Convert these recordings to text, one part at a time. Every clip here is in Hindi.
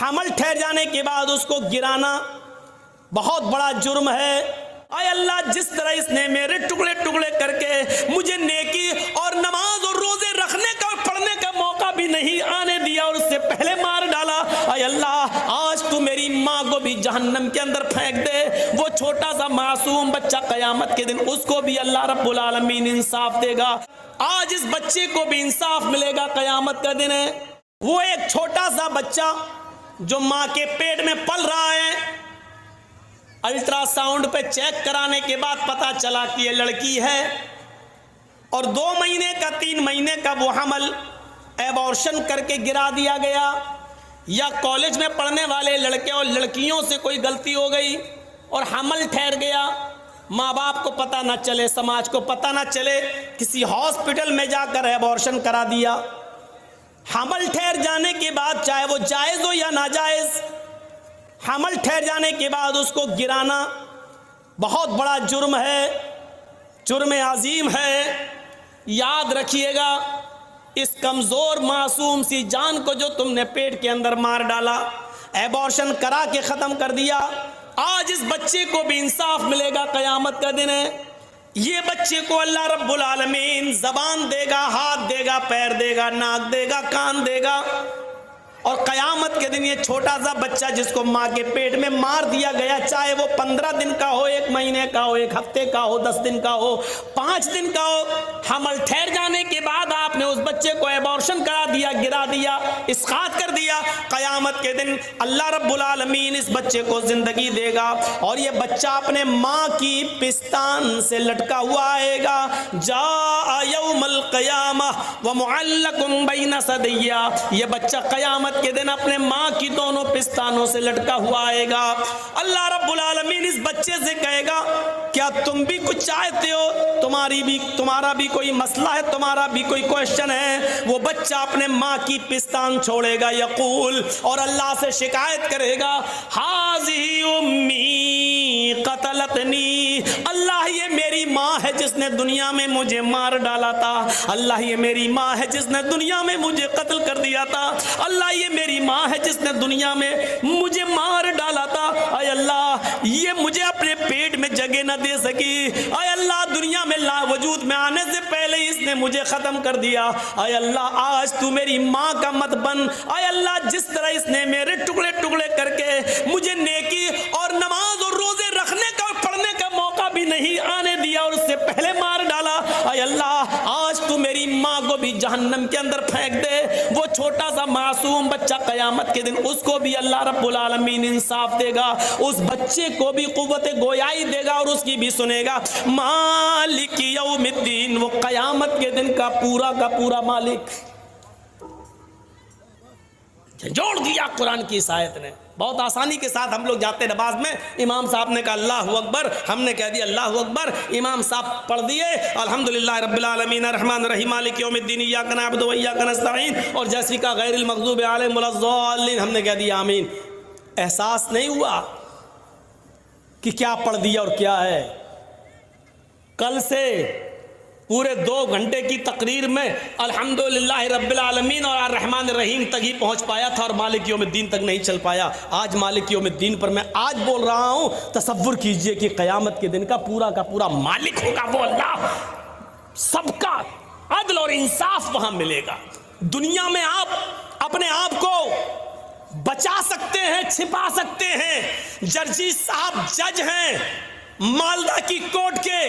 हमल ठहर जाने के बाद उसको गिराना बहुत बड़ा जुर्म है। आय अल्लाह, जिस तरह इसने मेरे टुकड़े टुकड़े करके मुझे नेकी और नमाज और रोजे रखने का पढ़ने का मौका भी नहीं आने दिया और उससे पहले मार डाला। आय अल्लाह, आज तू मेरी माँ को भी जहन्नम के अंदर फेंक दे। वो छोटा सा मासूम बच्चा कयामत के दिन उसको भी अल्लाह रब्बुल आलमीन इंसाफ देगा। आज इस बच्चे को भी इंसाफ मिलेगा, कयामत का दिन है। वो एक छोटा सा बच्चा जो माँ के पेट में पल रहा है, अल्ट्रासाउंड पे चेक कराने के बाद पता चला कि ये लड़की है और 2 महीने का 3 महीने का वो हमल एबॉर्शन करके गिरा दिया गया, या कॉलेज में पढ़ने वाले लड़के और लड़कियों से कोई गलती हो गई और हमल ठहर गया। माँ बाप को पता ना चले, समाज को पता ना चले, किसी हॉस्पिटल में जाकर एबॉर्शन करा दिया। हमल ठहर जाने के बाद, चाहे वो जायज़ हो या नाजायज़, हमल ठहर जाने के बाद उसको गिराना बहुत बड़ा जुर्म है, जुर्म अजीम है। याद रखिएगा, इस कमज़ोर मासूम सी जान को जो तुमने पेट के अंदर मार डाला, एबॉर्शन करा के ख़त्म कर दिया, आज इस बच्चे को भी इंसाफ मिलेगा, क़यामत का दिन है। ये बच्चे को अल्लाह रब्बुल आलमीन ज़बान देगा, हाथ देगा, पैर देगा, नाक देगा, कान देगा, और क़यामत के दिन ये छोटा सा बच्चा जिसको माँ के पेट में मार दिया गया, चाहे वो 15 दिन का हो, 1 महीने का हो, 1 हफ्ते का हो, 10 दिन का हो, 5 दिन का हो, हमल ठहर जाने के बाद आपने उस बच्चे को एबॉर्शन करा दिया, गिरा दिया, इसकात कर दिया, क़यामत के दिन अल्लाह रब्बुल आलमीन इस बच्चे को ज़िंदगी देगा और ये बच्चा अपने माँ की पिस्तान से लटका हुआ आएगा। जा यौमल क़यामह व मुअल्लकुम बैन सदिया, ये बच्चा क़यामत के दिन अपने माँ की दोनों पिस्तानों से लटका हुआ आएगा। अल्लाह रब्बुल आलमीन इस बच्चे से कहेगा, क्या तुम भी कुछ चाहते हो? तुम्हारा भी कोई मसला है, तुम्हारा भी कोई क्वेश्चन है? वो बच्चा अपने माँ की पिस्तान छोड़ेगा, यकूल, और अल्लाह से शिकायत करेगा, हाज़ी उम्मी क़तलतनी, अल्लाह ये मेरी माँ है जिसने दुनिया में मुझे मार डाला था, अल्लाह ये मेरी माँ है जिसने दुनिया में मुझे कत्ल कर दिया था, अल्लाह ये मेरी माँ है जिसने दुनिया में मुझे मार डाला था। आय अल्लाह, ये मुझे अपने पेट में जगह न दे सकी, आय अल्लाह दुनिया में वजूद में आने से पहले इसने मुझे ख़त्म कर दिया। आय अल्लाह, आज तू मेरी माँ का मत बन। आय अल्लाह, जिस तरह इसने मेरे टुकड़े टुकड़े करके मुझे नेकी और नमाज और रोजे रखने का और पढ़ने का मौका भी नहीं आने दिया और उससे पहले मार डाला, आय अल्लाह, आज तू मेरी माँ को भी जहन्नम के अंदर फेंक दे। वो छोटा सा मासूम बच्चा कयामत के दिन उसको भी अल्लाह रब्बुल आलमीन इंसाफ देगा, उस बच्चे को भी कुव्वत गोयाई देगा और उसकी भी सुनेगा। मालिक यौमिद्दीन, वो कयामत के दिन का पूरा मालिक। जोड़ दिया कुरान की इस आयत ने। बहुत आसानी के साथ हम लोग जाते नमाज में, इमाम साहब ने कहा अल्लाहु अकबर, हमने कह दिया अल्लाहु अकबर, इमाम साहब पढ़ दिए अल्हम्दुलिल्लाह रब्बिल आलमीन अर्रहमानिर रहीम मालिक यौमिद्दीन इय्याका नअबुदु व इय्याका नस्तईन, और जैसे का गैरिल मग़ज़ूबि अलैहिम वलद्दाल्लीन, हमने कह दिया आमीन। एहसास नहीं हुआ कि क्या पढ़ दिया और क्या है। कल से पूरे 2 घंटे की तकरीर में अल्हम्दुलिल्लाह रब्बिल आलमीन और अर्रहमानिर रहीम तक ही पहुंच पाया था और मालिक यौमिद्दीन तक नहीं चल पाया। आज मालिक यौमिद्दीन पर मैं आज बोल रहा हूं। तसव्वुर कीजिए कि क़यामत के दिन का पूरा मालिक होगा वो अल्लाह, सबका अदल और इंसाफ वहां मिलेगा। दुनिया में आप अपने आप को बचा सकते हैं, छिपा सकते हैं। जर्जी साहब जज हैं मालदा की कोर्ट के,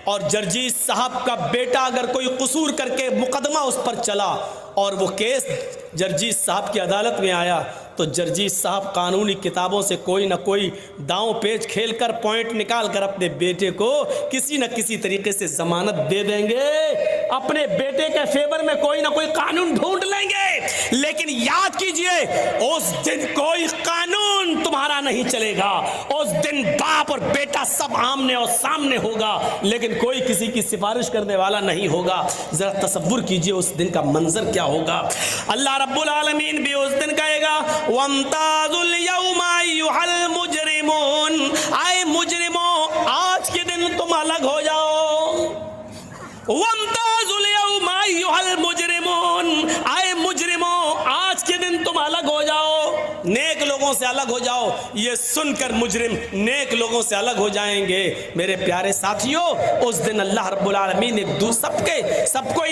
और जर्जीज साहब का बेटा अगर कोई कसूर करके मुकदमा उस पर चला और वो केस जर्जीज साहब की अदालत में आया, तो जर्जीज साहब कानूनी किताबों से कोई ना कोई दांव पेच खेलकर पॉइंट निकाल कर अपने बेटे को किसी न किसी तरीके से जमानत दे देंगे, अपने बेटे के फेवर में कोई ना कोई कानून ढूंढ लेंगे। लेकिन याद कीजिए, उस दिन कोई कानून तुम्हारा नहीं चलेगा। उस दिन बाप और बेटा सब आमने और सामने होगा, लेकिन कोई किसी की सिफारिश करने वाला नहीं होगा। जरा तसव्वुर कीजिए उस दिन का मंजर क्या होगा। अल्लाह रब्बुल आलमीन भी उस दिन कहेगा, वम्ताजुल यौमा अय्युहल मुजरिमून, आए मुजरिमों आज के दिन तुम अलग हो जाओ। वम्ताजुल यौमा अय्युहल मुजरिमून, आए मुजरिमों आज के दिन तुम अलग हो जाओ। नेक लोगों से अलग हो जाओ, ये सुनकर मुजरिम नेक लोगों से अलग हो जाएंगे। मेरे प्यारे साथियों, उस दिन अल्लाह रब्बुल आलमीन सबको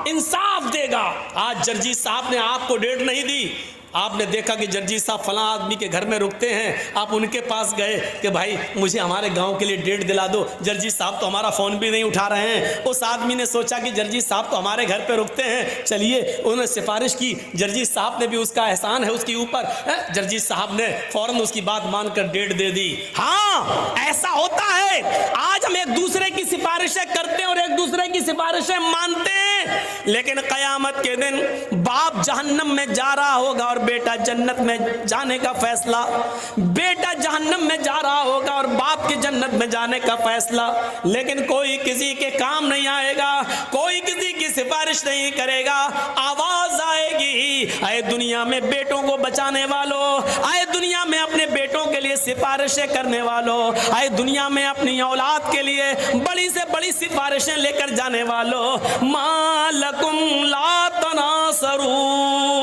इंसाफ देगा। आज जर्जी साहब ने आपको डेट नहीं दी, आपने देखा कि जर्जी साहब फलां आदमी के घर में रुकते हैं, आप उनके पास गए कि भाई मुझे हमारे गांव के लिए डेट दिला दो। जर्जी साहब तो हमारा फ़ोन भी नहीं उठा रहे हैं। उस आदमी ने सोचा कि जर्जी साहब तो हमारे घर पे रुकते हैं, चलिए उन्होंने सिफारिश की, जर्जी साहब ने भी उसका एहसान है उसके ऊपर, जर्जी साहब ने फ़ौरन उसकी बात मानकर डेट दे दी। हाँ, ऐसा होता है। आज हम एक दूसरे की सिफारिशें करते हैं और एक दूसरे की सिफारिशें मानते हैं, लेकिन क़यामत के दिन बाप जहन्नम में जा रहा होगा और बेटा जन्नत में जाने का फैसला, बेटा जहन्नम में जा रहा होगा और बाप के जन्नत में जाने का फैसला। लेकिन कोई किसी के काम नहीं आएगा, कोई किसी की सिफारिश नहीं करेगा। आवाज आएगी, आए दुनिया में बेटों को बचाने वालों, आए दुनिया में अपने बेटों के लिए सिफारिशें करने वालों, आए दुनिया में अपनी औलाद के लिए बड़ी से बड़ी सिफारिशें लेकर जाने वालों, मालकुम ला तनासरून।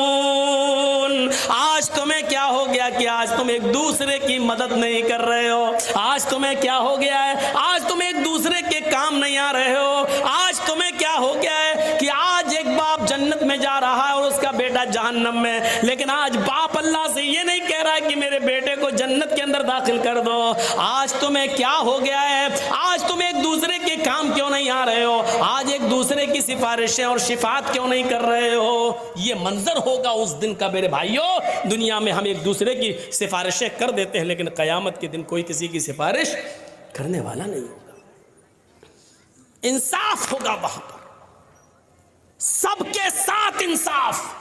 आज तुम्हें क्या हो गया कि आज तुम एक दूसरे की मदद नहीं कर रहे हो? आज तुम्हें क्या हो गया है? आज तुम एक दूसरे के काम नहीं आ रहे हो? आज तुम्हें क्या हो गया है कि आज एक बाप जन्नत में जा रहा है और उसका बेटा जहन्नम में, लेकिन आज बाप अल्लाह से ये नहीं कह रहा है कि मेरे बेटे को जन्नत के अंदर दाखिल कर दो। आज तुम्हें क्या हो गया है? आज तुम एक दूसरे के काम क्यों नहीं आ रहे हो? आज एक दूसरे की सिफारिशें और शिफात क्यों नहीं कर रहे हो? ये मंजर होगा उस दिन का मेरे भाइयों। दुनिया में हम एक दूसरे की सिफारिशें कर देते हैं, लेकिन क़यामत के दिन कोई किसी की सिफारिश करने वाला नहीं होगा। इंसाफ होगा वहां पर, सबके साथ इंसाफ।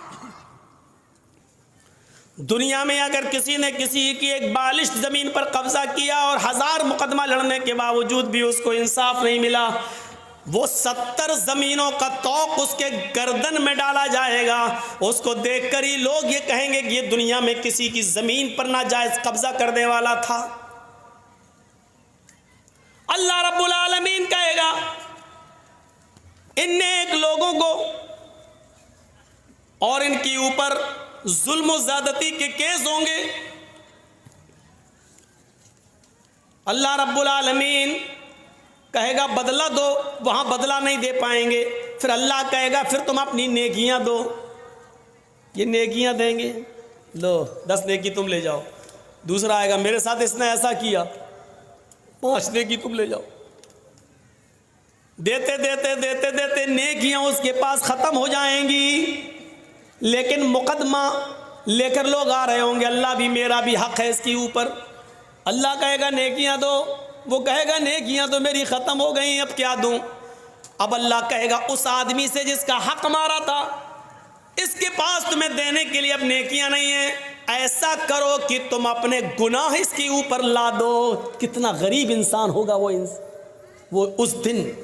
दुनिया में अगर किसी ने किसी की एक बालिश जमीन पर कब्जा किया और 1000 मुकदमा लड़ने के बावजूद भी उसको इंसाफ नहीं मिला, वो 70 जमीनों का तौक उसके गर्दन में डाला जाएगा। उसको देखकर ही लोग ये कहेंगे कि ये दुनिया में किसी की जमीन पर नाजायज कब्जा करने वाला था। अल्लाह रब्बुल आलमीन कहेगा इन नेक लोगों को और इनके ऊपर जुल्म ज़्यादती के केस होंगे। अल्लाह रब्बुल आलमीन कहेगा बदला दो, वहां बदला नहीं दे पाएंगे। फिर अल्लाह कहेगा फिर तुम अपनी नेकियां दो, ये नेकियां देंगे, लो 10 नेकी तुम ले जाओ। दूसरा आएगा मेरे साथ इसने ऐसा किया, 5 नेकी तुम ले जाओ। देते देते देते देते नेकियां उसके पास खत्म हो जाएंगी, लेकिन मुकदमा लेकर लोग आ रहे होंगे, अल्लाह भी मेरा भी हक है इसके ऊपर। अल्लाह कहेगा नेकियां दो, वो कहेगा नेकियां तो मेरी ख़त्म हो गई, अब क्या दूं? अब अल्लाह कहेगा उस आदमी से जिसका हक मारा था, इसके पास तुम्हें देने के लिए अब नेकियां नहीं है, ऐसा करो कि तुम अपने गुनाह इसके ऊपर ला दो। कितना गरीब इंसान होगा वो उस दिन,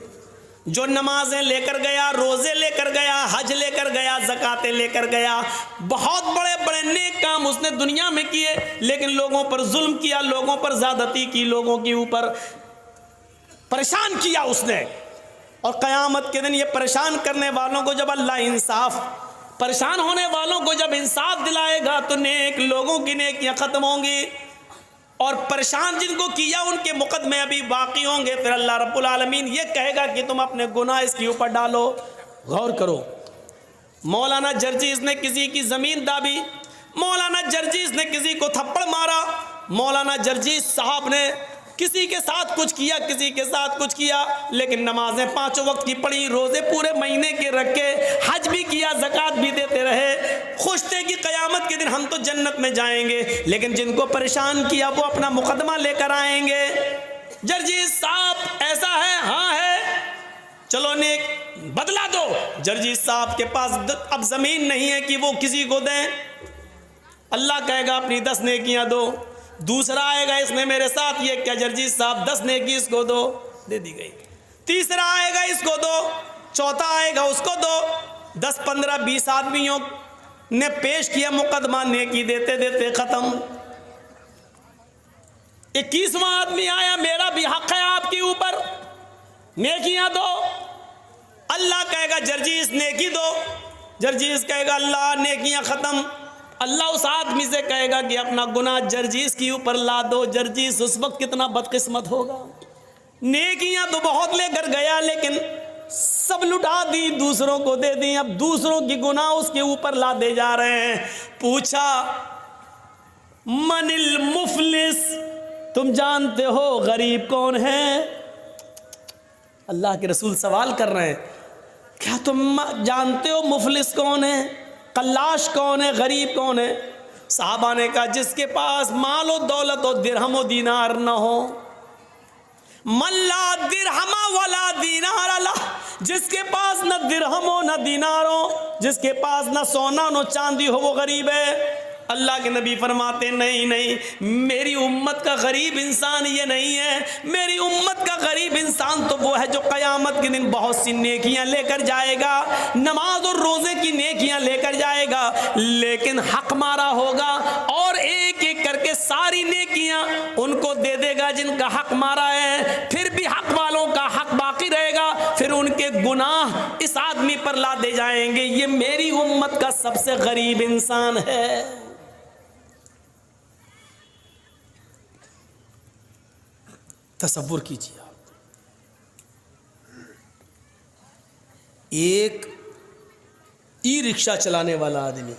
जो नमाजें लेकर गया, रोज़े लेकर गया, हज लेकर गया, ज़कातें लेकर गया, बहुत बड़े बड़े नेक काम उसने दुनिया में किए, लेकिन लोगों पर जुल्म किया, लोगों पर ज़्यादती की, लोगों के ऊपर परेशान किया उसने। और क़यामत के दिन ये परेशान करने वालों को जब अल्लाह इंसाफ, परेशान होने वालों को जब इंसाफ दिलाएगा तो नेक लोगों की नेकियां ख़त्म होंगी और परेशान जिनको किया उनके मुकदमे अभी बाकी होंगे। फिर अल्लाह रब्बुल आलमीन ये कहेगा कि तुम अपने गुनाह इसके ऊपर डालो। गौर करो, मौलाना जर्जीस ने किसी की ज़मीन दाबी, मौलाना जर्जीस ने किसी को थप्पड़ मारा, मौलाना जर्जीस साहब ने किसी के साथ कुछ किया, किसी के साथ कुछ किया, लेकिन नमाजें 5 वक्त की पढ़ी, रोज़े पूरे महीने के रखे, हज भी किया, ज़कात भी देते रहे, खुश थे कि क़यामत के दिन हम तो जन्नत में जाएंगे। लेकिन जिनको परेशान किया वो अपना मुकदमा लेकर आएंगे। जर्जीस साहब ऐसा है, हाँ है, चलो नेक बदला दो। जर्जीस साहब के पास अब ज़मीन नहीं है कि वो किसी को दें। अल्लाह कहेगा अपनी 10 नेकियां दो। दूसरा आएगा इसने मेरे साथ ये क्या, जर्जीस साहब 10 नेकी इसको दो, दे दी गई। तीसरा आएगा इसको दो, चौथा आएगा उसको दो। 10, 15, 20 आदमियों ने पेश किया मुकदमा, नेकी देते देते खत्म। 21वां आदमी आया, मेरा भी हक है आपके ऊपर, नेकियां दो। अल्लाह कहेगा जर्जीस नेकी दो, जर्जीस कहेगा अल्लाह नेकियां खत्म। अल्लाह उस आदमी से कहेगा कि अपना गुनाह जर्जीस के ऊपर ला दो। जर्जीस उस वक्त कितना बदकिस्मत होगा, नेकियां तो बहुत लेकर गया लेकिन सब लुटा दी, दूसरों को दे दी। अब दूसरों की गुनाह उसके ऊपर ला दे जा रहे हैं। पूछा मनिल मुफलिस, तुम जानते हो गरीब कौन है? अल्लाह के रसूल सवाल कर रहे हैं, क्या तुम जानते हो मुफलिस कौन है, कल्लाश कौन है, गरीब कौन है? साहबा ने कहा जिसके पास माल और दौलत और दिरहम और दीनार न हो। मल्ला दिरहमा वला दीनार अला, जिसके पास न दिरहम हो न दीनार हो, जिसके पास न सोना न चांदी हो, वो गरीब है। अल्लाह के नबी फरमाते नहीं नहीं, मेरी उम्मत का गरीब इंसान ये नहीं है। मेरी उम्मत का गरीब इंसान तो वो है जो क़यामत के दिन बहुत सी नेकियां लेकर जाएगा, नमाज और रोज़े की नेकियां लेकर जाएगा, लेकिन हक मारा होगा और एक एक करके सारी नेकियां उनको दे देगा जिनका हक मारा है। फिर भी हक वालों का हक बाकी रहेगा, फिर उनके गुनाह इस आदमी पर ला दे जाएंगे। ये मेरी उम्मत का सबसे गरीब इंसान है। तसव्वुर कीजिए आप, एक ई रिक्शा चलाने वाला आदमी,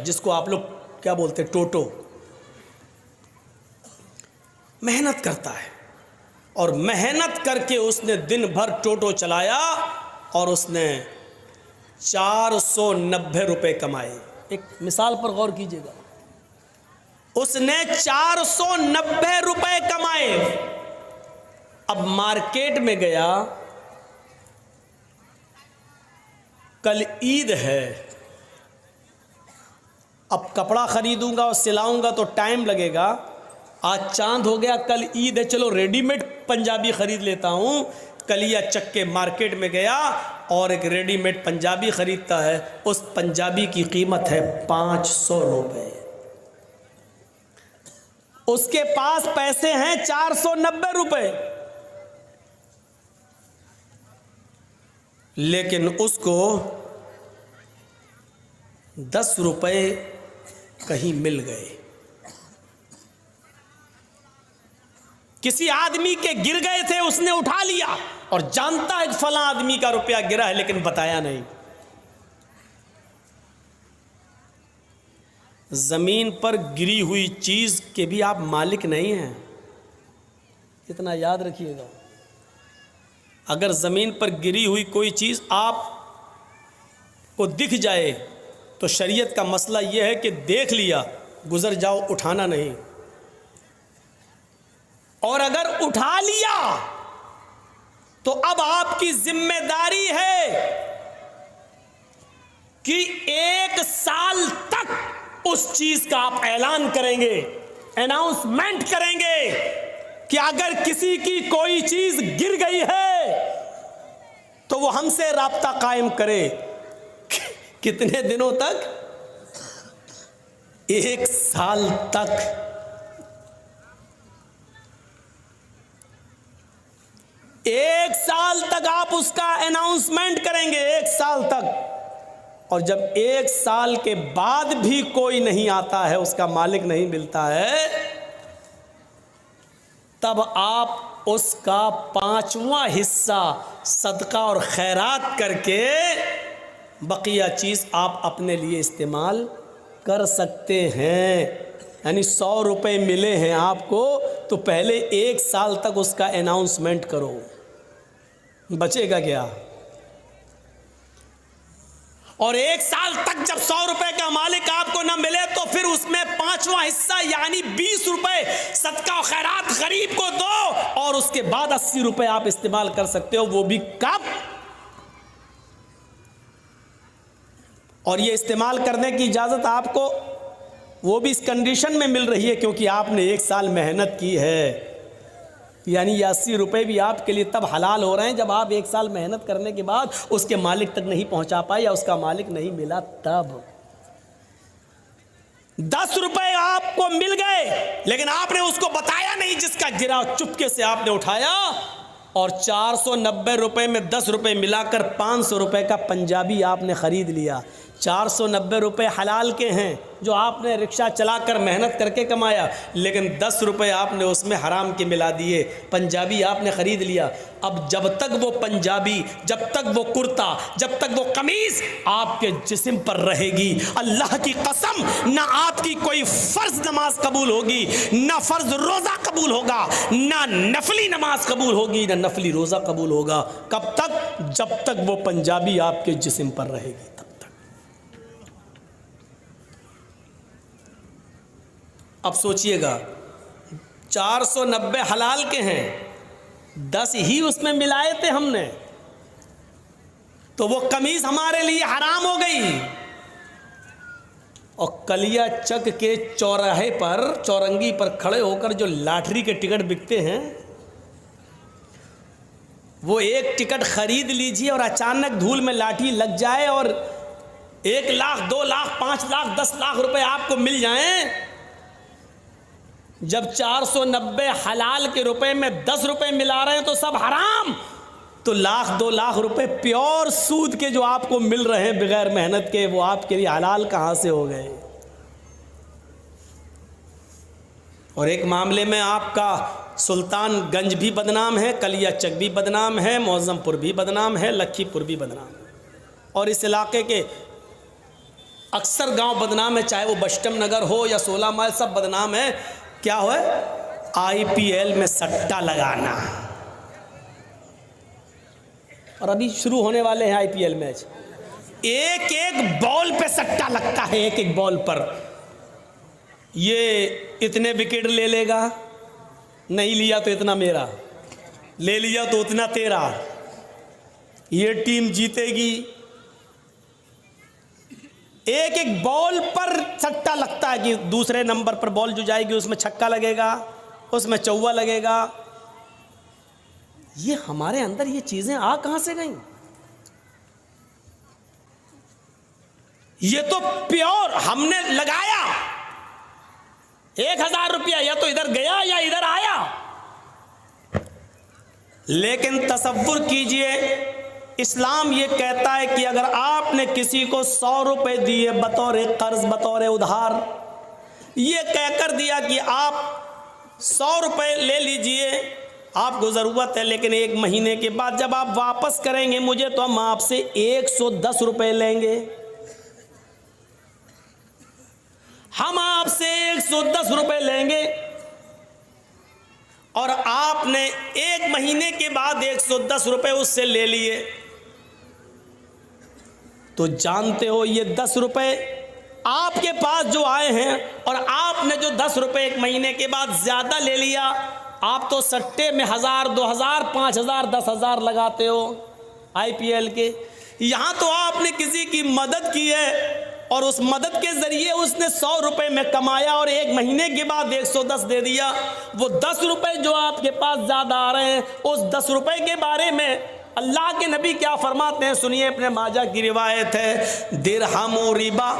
जिसको आप लोग क्या बोलते हैं, टोटो, मेहनत करता है और मेहनत करके उसने दिन भर टोटो चलाया और उसने 490 रुपए कमाए। एक मिसाल पर गौर कीजिएगा, उसने 490 रुपए कमाए। अब मार्केट में गया, कल ईद है, अब कपड़ा खरीदूंगा और सिलाऊंगा तो टाइम लगेगा। आज चांद हो गया, कल ईद है, चलो रेडीमेड पंजाबी खरीद लेता हूं। कलिया चक्के मार्केट में गया और एक रेडीमेड पंजाबी खरीदता है। उस पंजाबी की कीमत है 500 रुपए। उसके पास पैसे हैं 490 रुपए, लेकिन उसको 10 रुपए कहीं मिल गए, किसी आदमी के गिर गए थे, उसने उठा लिया और जानता है कि फलां आदमी का रुपया गिरा है, लेकिन बताया नहीं। जमीन पर गिरी हुई चीज के भी आप मालिक नहीं हैं, इतना याद रखिएगा। अगर ज़मीन पर गिरी हुई कोई चीज़ आप को दिख जाए तो शरीयत का मसला यह है कि देख लिया, गुजर जाओ, उठाना नहीं। और अगर उठा लिया तो अब आपकी जिम्मेदारी है कि 1 साल तक उस चीज़ का आप ऐलान करेंगे, अनाउंसमेंट करेंगे कि अगर किसी की कोई चीज गिर गई है तो वो हमसे राब्ता कायम करे। कितने दिनों तक? 1 साल तक। 1 साल तक आप उसका अनाउंसमेंट करेंगे, 1 साल तक। और जब 1 साल के बाद भी कोई नहीं आता है, उसका मालिक नहीं मिलता है, तब आप उसका 5वां हिस्सा सदका और खैरात करके बकिया चीज़ आप अपने लिए इस्तेमाल कर सकते हैं। यानी 100 रुपये मिले हैं आपको, तो पहले 1 साल तक उसका अनाउंसमेंट करो, बचेगा क्या? और 1 साल तक जब 100 रुपए का मालिक आपको ना मिले तो फिर उसमें 5वां हिस्सा यानी 20 रुपए सदका और खैरात गरीब को दो, और उसके बाद 80 रुपए आप इस्तेमाल कर सकते हो। वो भी कब? और ये इस्तेमाल करने की इजाज़त आपको वो भी इस कंडीशन में मिल रही है क्योंकि आपने 1 साल मेहनत की है। यानी ये 80 रुपये भी आपके लिए तब हलाल हो रहे हैं जब आप 1 साल मेहनत करने के बाद उसके मालिक तक नहीं पहुंचा पाए या उसका मालिक नहीं मिला। तब 10 रुपए आपको मिल गए लेकिन आपने उसको बताया नहीं, जिसका गिरा चुपके से आपने उठाया, और 490 रुपए में 10 रुपए मिलाकर 500 रुपए का पंजाबी आपने खरीद लिया। 490 रुपये हलाल के हैं जो आपने रिक्शा चलाकर मेहनत करके कमाया, लेकिन 10 रुपये आपने उसमें हराम के मिला दिए। पंजाबी आपने ख़रीद लिया। अब जब तक वो पंजाबी, जब तक वो कुर्ता, जब तक वो कमीज़ आपके जिस्म पर रहेगी, अल्लाह की कसम ना आपकी कोई फ़र्ज़ नमाज कबूल होगी, ना फ़र्ज़ रोज़ा कबूल होगा, ना नफली नमाज कबूल होगी, ना नफली रोज़ा कबूल होगा। कब तक? जब तक वो पंजाबी आपके जिस्म पर रहेगी, तब तक। अब सोचिएगा, 490 हलाल के हैं, 10 ही उसमें मिलाए थे हमने, तो वो कमीज हमारे लिए हराम हो गई। और कलिया चक के चौराहे पर, चौरंगी पर खड़े होकर जो लॉटरी के टिकट बिकते हैं, वो एक टिकट खरीद लीजिए और अचानक धूल में लाठी लग जाए और 1 लाख, 2 लाख, 5 लाख, 10 लाख रुपए आपको मिल जाएं। जब 490 हलाल के रुपए में 10 रुपए मिला रहे हैं तो सब हराम, तो 1-2 लाख रुपए प्योर सूद के जो आपको मिल रहे हैं बगैर मेहनत के, वो आपके लिए हलाल कहां से हो गए। और एक मामले में आपका सुल्तानगंज भी बदनाम है, कलियाचक भी बदनाम है, मौजमपुर भी बदनाम है, लखीपुर भी बदनाम है, और इस इलाके के अक्सर गांव बदनाम है, चाहे वो बस्टम नगर हो या 16 माइल, सब बदनाम है। क्या हो? IPL में सट्टा लगाना। और अभी शुरू होने वाले हैं IPL मैच, एक एक बॉल पे सट्टा लगता है, एक एक बॉल पर। ये इतने विकेट ले लेगा, नहीं लिया तो इतना मेरा, ले लिया तो उतना तेरा, ये टीम जीतेगी। एक एक बॉल पर सट्टा लगता है कि दूसरे नंबर पर बॉल जो जाएगी उसमें छक्का लगेगा, उसमें चौवा लगेगा। ये हमारे अंदर ये चीजें आ कहां से गई? ये तो प्योर हमने लगाया 1000 रुपया, या तो इधर गया या इधर आया। लेकिन तसव्वुर कीजिए, इस्लाम ये कहता है कि अगर आपने किसी को 100 रुपये दिए बतौर कर्ज, बतौर उधार, ये कहकर दिया कि आप 100 रुपये ले लीजिए, आपको ज़रूरत है, लेकिन 1 महीने के बाद जब आप वापस करेंगे मुझे तो हम आपसे 110 रुपये लेंगे, हम आपसे 110 रुपये लेंगे। और आपने 1 महीने के बाद 110 रुपये उससे ले लिए, तो जानते हो ये 10 रुपये आपके पास जो आए हैं, और आपने जो 10 रुपये 1 महीने के बाद ज़्यादा ले लिया, आप तो सट्टे में 1000, 2000, 5000, 10,000 लगाते हो IPL के। यहाँ तो आपने किसी की मदद की है और उस मदद के ज़रिए उसने 100 रुपये में कमाया और 1 महीने के बाद 110 दे दिया। वो 10 रुपये जो आपके पास ज़्यादा आ रहे हैं, उस 10 रुपये के बारे में अल्लाह के नबी क्या फरमाते हैं, सुनिए। अपने माजा की रिवायत है, दिरहम रिबा